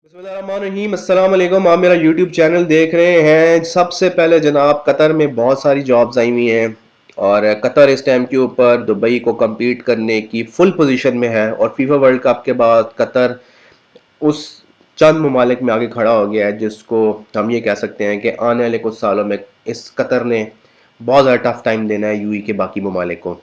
बिस्मिल्लाहिर्रहमानिर्रहीम। अस्सलाम वालेकुम। आप मेरा यूट्यूब चैनल देख रहे हैं। सबसे पहले जनाब, कतर में बहुत सारी जॉब्स आई हुई हैं और कतर इस टाइम के ऊपर दुबई को compete करने की फुल पोजीशन में है। और फीफा वर्ल्ड कप के बाद कतर उस चंद ममालिक में आगे खड़ा हो गया है जिसको हम ये कह सकते हैं कि आने वाले कुछ सालों में इस कतर ने बहुत ज़्यादा टफ टाइम देना है यूई के बाकी ममालिक को।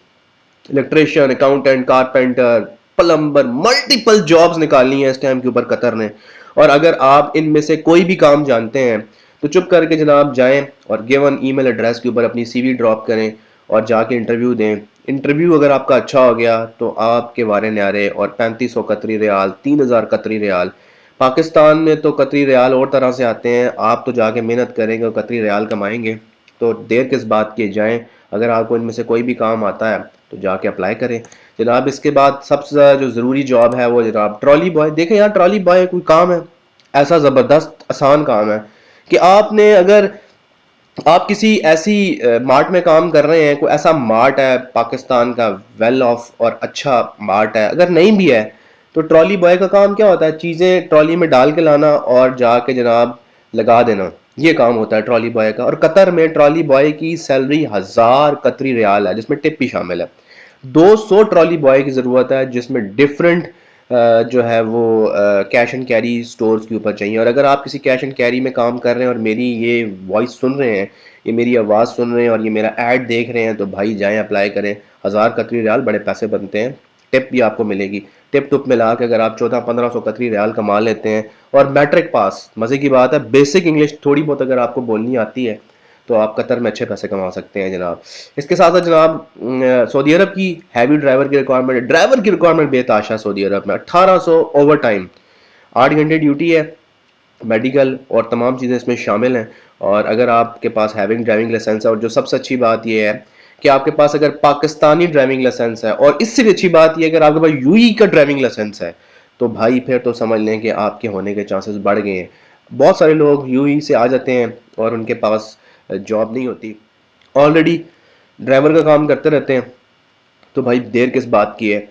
Electrician, accountant, carpenter, plumber, multiple jobs निकालनी है इस टाइम के ऊपर कतर ने। और अगर आप इनमें से कोई भी काम जानते हैं तो चुप करके जनाब जाएं और गिवन ईमेल एड्रेस के ऊपर अपनी सीवी ड्रॉप करें और जाके इंटरव्यू दें। इंटरव्यू अगर आपका अच्छा हो गया तो आपके वारे न्यारे और 3500 कतरी रियाल, 3000 कतरी रियाल। पाकिस्तान में तो कतरी रियाल और तरह से आते हैं, आप तो जाके मेहनत करेंगे और कतरी रियाल कमाएंगे। तो देर किस बात की, जाएं। अगर आपको इनमें से कोई भी काम आता है तो जाके अप्लाई करें जनाब। इसके बाद सबसे ज़्यादा जो ज़रूरी जॉब है वो जनाब ट्रॉली बॉय। देखें यार, ट्रॉली बॉय कोई काम है ऐसा ज़बरदस्त आसान काम है कि आपने अगर आप किसी ऐसी मार्ट में काम कर रहे हैं, कोई ऐसा मार्ट है पाकिस्तान का वेल ऑफ और अच्छा मार्ट है, अगर नहीं भी है तो ट्रॉली बॉय का काम क्या होता है? चीज़ें ट्रॉली में डाल के लाना और जाके जनाब लगा देना, ये काम होता है ट्रॉली बॉय का। और कतर में ट्रॉली बॉय की सैलरी 1000 कतरी रियाल है जिसमें टिप भी शामिल है। 200 ट्रॉली बॉय की ज़रूरत है जिसमें डिफरेंट जो है वो कैश एंड कैरी स्टोर्स के ऊपर चाहिए। और अगर आप किसी कैश एंड कैरी में काम कर रहे हैं और मेरी ये वॉइस सुन रहे हैं, ये मेरी आवाज़ सुन रहे हैं और ये मेरा ऐड देख रहे हैं तो भाई जाएं अप्लाई करें। 1000 कतरी रियाल बड़े पैसे बनते हैं, टिप भी आपको मिलेगी। टिप टुप मिला के अगर आप 1400-1500 कतरी रियाल कमा लेते हैं और मैट्रिक पास, मज़े की बात है, बेसिक इंग्लिश थोड़ी बहुत अगर आपको बोलनी आती है तो आप कतर में अच्छे पैसे कमा सकते हैं जनाब। इसके साथ साथ जनाब सऊदी अरब की हैवी ड्राइवर की रिक्वायरमेंट है। ड्राइवर की रिक्वायरमेंट बेताशा सऊदी अरब में। 1800 ओवर टाइम, 8 घंटे ड्यूटी है, मेडिकल और तमाम चीज़ें इसमें शामिल हैं। और अगर आपके पास हैविंग ड्राइविंग लाइसेंस है, और जो सबसे अच्छी बात यह है कि आपके पास अगर पाकिस्तानी ड्राइविंग लाइसेंस है, और इससे भी अच्छी बात यह है अगर आपके पास यूई का ड्राइविंग लाइसेंस है, तो भाई फिर तो समझ लें कि आपके होने के चांसेस बढ़ गए हैं। बहुत सारे लोग यूई से आ जाते हैं और उनके पास जॉब नहीं होती, ऑलरेडी ड्राइवर का काम करते रहते हैं। तो भाई देर किस बात की है,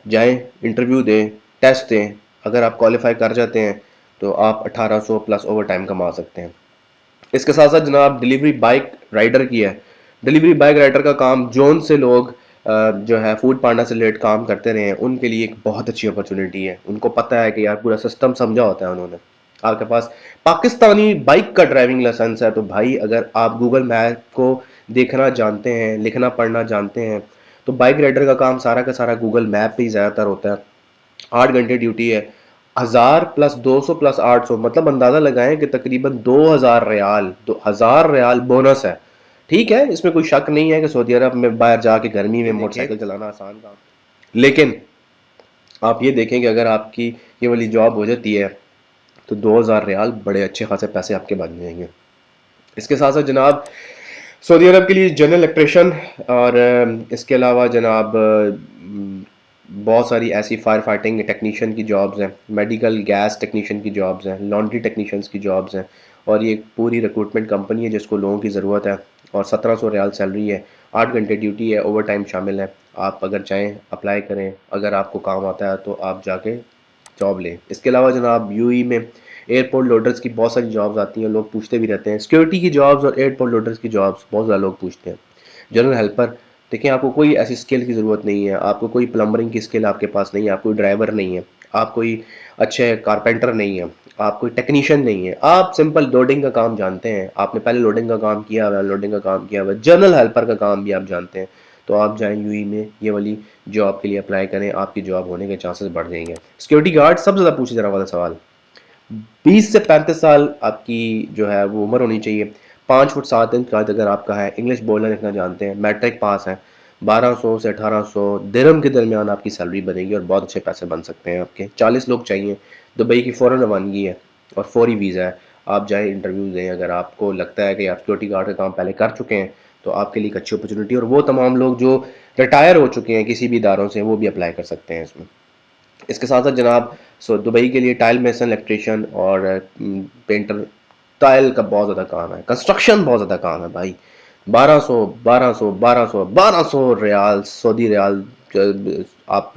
जाएं, इंटरव्यू दें, टेस्ट दें। अगर आप क्वालिफाई कर जाते हैं तो आप 1800 प्लस ओवर टाइम कमा सकते हैं। इसके साथ साथ जनाब डिलीवरी बाइक राइडर की है। डिलीवरी बाइक राइडर का काम जोन से लोग जो है फूड पांडा से रिलेटेड काम करते रहे हैं उनके लिए एक बहुत अच्छी अपॉर्चुनिटी है। उनको पता है कि यार पूरा सिस्टम समझा होता है उन्होंने। आपके पास पाकिस्तानी बाइक का ड्राइविंग लाइसेंस है तो भाई अगर आप गूगल मैप को देखना जानते हैं, लिखना पढ़ना जानते हैं, तो बाइक राइडर का काम सारा का सारा गूगल मैप पे ही ज़्यादातर होता है। 8 घंटे ड्यूटी है। 1000 प्लस 200 प्लस 800, मतलब अंदाजा लगाएं कि तकरीबन 2000 रियाल, 2000 रियाल बोनस है। ठीक है, इसमें कोई शक नहीं है कि सऊदी अरब में बाहर जाके गर्मी में मोटरसाइकिल चलाना आसान काम, लेकिन आप ये देखें कि अगर आपकी ये वाली जॉब हो जाती है तो 2000 रियाल बड़े अच्छे खासे पैसे आपके बन जाएंगे। इसके साथ साथ जनाब सऊदी अरब के लिए जनरल इलेक्ट्रिशियन और इसके अलावा जनाब बहुत सारी ऐसी फायर फाइटिंग टेक्नीशियन की जॉब्स हैं, मेडिकल गैस टेक्नीशियन की जॉब्स हैं, लॉन्ड्री टेक्नीशियंस की जॉब्स हैं। और ये एक पूरी रिक्रूटमेंट कंपनी है जिसको लोगों की ज़रूरत है। और 1700 रियाल सैलरी है, 8 घंटे ड्यूटी है, ओवर टाइम शामिल है। आप अगर चाहें अप्लाई करें, अगर आपको काम आता है तो आप जाके जॉब लें। इसके अलावा जनाब यूई में एयरपोर्ट लोडर्स की बहुत सारी जॉब्स आती हैं, लोग पूछते भी रहते हैं। सिक्योरिटी की जॉब्स और एयरपोर्ट लोडर्स की जॉब्स बहुत ज़्यादा लोग पूछते हैं। जनरल हेल्पर, देखिए आपको कोई ऐसी स्किल की ज़रूरत नहीं है, आपको कोई प्लम्बरिंग की स्किल आपके पास नहीं है, आप कोई ड्राइवर नहीं है, आप कोई अच्छे कारपेंटर नहीं है, आप कोई टेक्नीशियन नहीं है, आप सिंपल लोडिंग का काम जानते हैं, आपने पहले लोडिंग का काम किया हुआ है, लोडिंग का काम किया हुआ है, जनरल हेल्पर का काम भी आप जानते हैं, तो आप जाएं यूई में ये वाली जॉब के लिए अप्लाई करें, आपकी जॉब होने के चांसेस बढ़ जाएंगे। सिक्योरिटी गार्ड सबसे ज़्यादा पूछे जाने वाला सवाल। 20 से 35 साल आपकी जो है वो उम्र होनी चाहिए। 5 फुट 7 इंच का अगर आपका है, इंग्लिश बोलना लिखना जानते हैं, मैट्रिक पास है, 1200 से 1800 दिरहम के दरमियान आपकी सैलरी बनेगी और बहुत अच्छे पैसे बन सकते हैं आपके। 40 लोग चाहिए। दुबई की फ़ौरन रवानगी है और फौरी वीज़ा है। आप जाएँ, इंटरव्यू दें। अगर आपको लगता है कि आप सिक्योरिटी गार्ड का काम पहले कर चुके हैं तो आपके लिए एक अच्छी अपॉर्चुनिटी। और वो तमाम लोग जो रिटायर हो चुके हैं किसी भी इदारों से, वो भी अप्लाई कर सकते हैं इसमें। इसके साथ साथ जनाब दुबई के लिए टाइल मेसन, इलेक्ट्रिशियन और पेंटर, टाइल का बहुत ज़्यादा काम है, कंस्ट्रक्शन बहुत ज़्यादा काम है भाई। 1200 रियाल, सऊदी रियाल, आप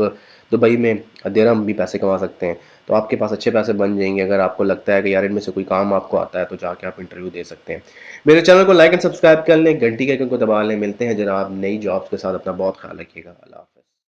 दुबई में दिरहम भी पैसे कमा सकते हैं। تو آپ کے پاس اچھے پیسے بن جائیں گے. اگر آپ کو لگتا ہے کہ یار ان میں سے کوئی کام آپ کو آتا ہے تو جا کے آپ انٹرویو دے سکتے ہیں. میرے چینل کو لائک اینڈ سبسکرائب کر لیں, گھنٹی کے آئیکن کو دبا لیں. ملتے ہیں جناب نئی جابس کے ساتھ. اپنا بہت خیال رکھیے گا. اللہ حافظ.